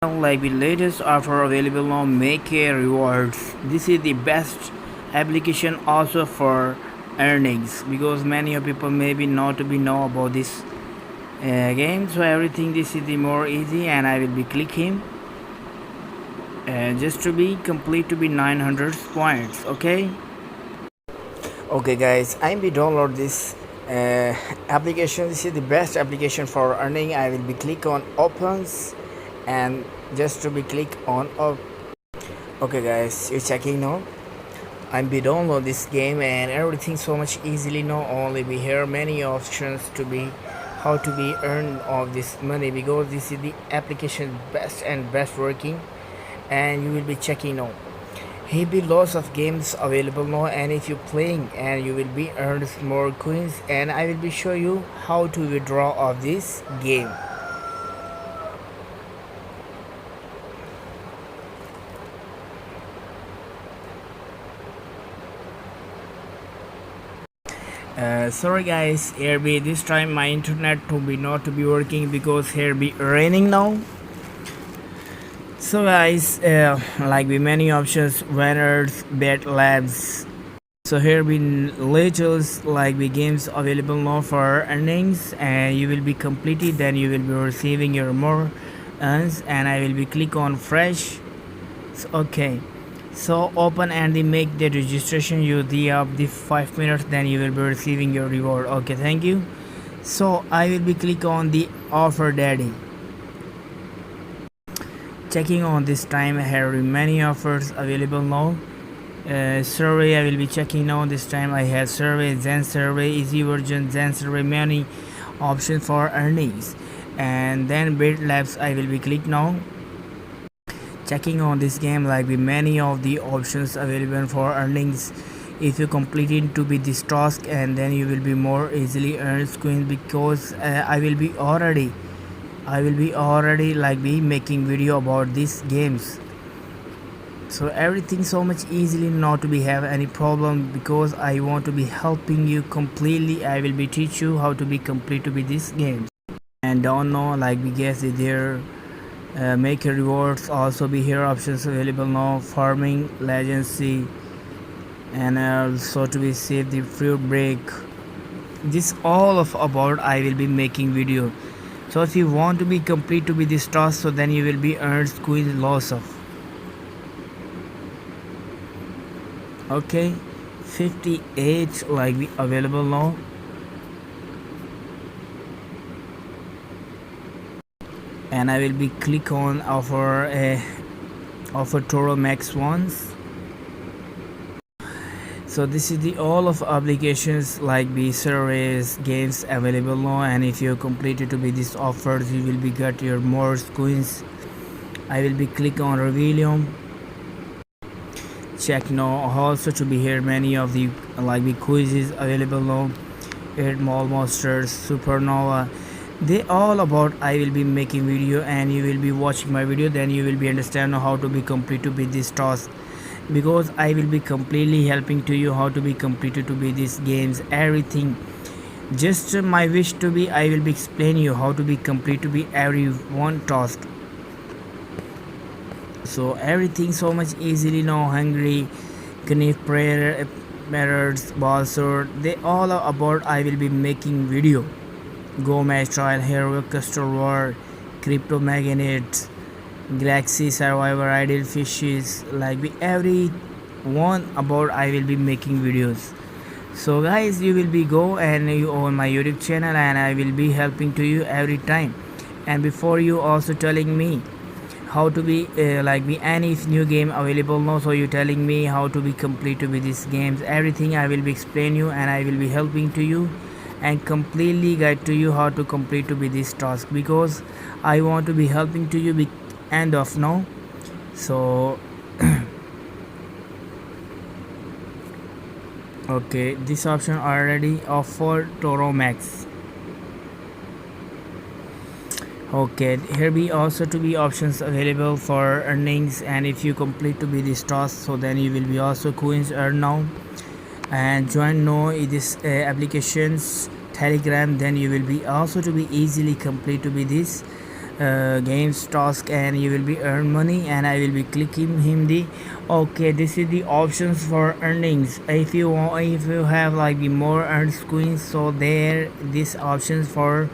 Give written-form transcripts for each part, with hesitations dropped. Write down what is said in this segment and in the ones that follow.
Like the latest offer available on Make Rewards. This is the best application also for earnings because many of people maybe not to be know about this game. So everything this is the more easy, and I will be clicking just to be complete to be 900 points. Okay guys, I'm be download this application. This is the best application for earning. I will be click on opens and just to be click on okay guys, you're checking now. I'm be download this game and everything so much easily now. Only we hear many options to be how to be earn of this money because this is the application best and best working, and you will be checking now. He be lots of games available now, and if you're playing and you will be earned more coins, and I will be show you how to withdraw of this game. Sorry guys, here be this time my internet to be not to be working because here be raining now. So guys, like be many options, winners, bet labs. So here be latest like be games available now for earnings, and you will be completed, then you will be receiving your more earns, and I will be click on fresh. So, okay. So open and they make the registration you the up the 5 minutes, then you will be receiving your reward. Okay, thank you. So I will be click on the offer daddy. Checking on this time, I have many offers available now. Survey I will be checking now. This time I have survey, Zen survey, easy version, Zen survey, many options for earnings, and then bid labs I will be click now. Checking on this game, like with many of the options available for earnings if you complete it to be this task, and then you will be more easily earn coins because I will be already like be making video about these games. So everything so much easily not to be have any problem because I want to be helping you completely. I will be teach you how to be complete to be this game, and don't know like we guess there make your rewards also be here options available now, farming legacy, and also to be save the fruit break. This all of about I will be making video. So if you want to be complete to be this task, so then you will be earned coins loss of. Okay, 58 like be available now. And I will be click on offer Toro Max ones. So this is the all of applications like the surveys games available now, and if you complete it to be these offers, you will be get your more coins. I will be click on Revelium. Check now also to be here many of the like the quizzes available now. 8 Mall Monsters, Supernova, they all about I will be making video, and you will be watching my video, then you will be understand how to be complete to be this task because I will be completely helping to you how to be completed to be these games everything. Just my wish to be I will be explain you how to be complete to be every one task. So everything so much easily now. Hungry, Knife prayer, mirrors, ball sword, they all are about I will be making video. Go match trial, hero, castle war, crypto magnet, galaxy survivor, ideal fishes, like every one about I will be making videos. So guys, you will be go and you on my YouTube channel, and I will be helping to you every time. And before you also telling me how to be like be any new game available now, so you telling me how to be complete to be these games everything I will be explain you, and I will be helping to you and completely guide to you how to complete to be this task because I want to be helping to you be end of now. So okay, this option already offer Toro Max. Okay, here be also to be options available for earnings, and if you complete to be this task, so then you will be also coins earn now. And join now this applications Telegram, then you will be also to be easily complete to be this games task, and you will be earn money, and I will be clicking him the okay. This is the options for earnings. If you want, if you have like the more earned coins, so there this options for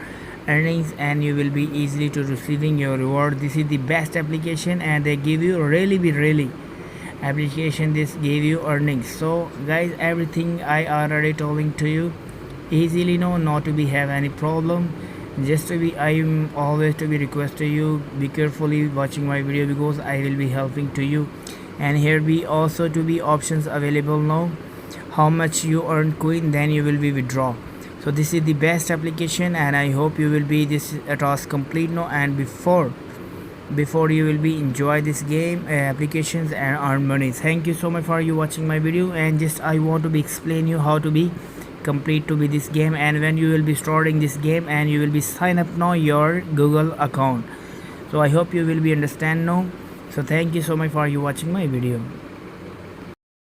earnings, and you will be easily to receiving your reward. This is the best application, and they give you really application. This give you earnings. So guys, everything I already telling to you easily know, not to be have any problem. Just to be, I'm always to be request to you, be carefully watching my video, because I will be helping to you. And here be also to be options available now, how much you earn coin, then you will be withdraw. So this is the best application, and I hope you will be this task complete now, and before you will be enjoy this game applications and earn money. Thank you so much for you watching my video, and just I want to be explain you how to be complete to be this game, and when you will be starting this game, and you will be sign up now your Google account. So I hope you will be understand now. So thank you so much for you watching my video.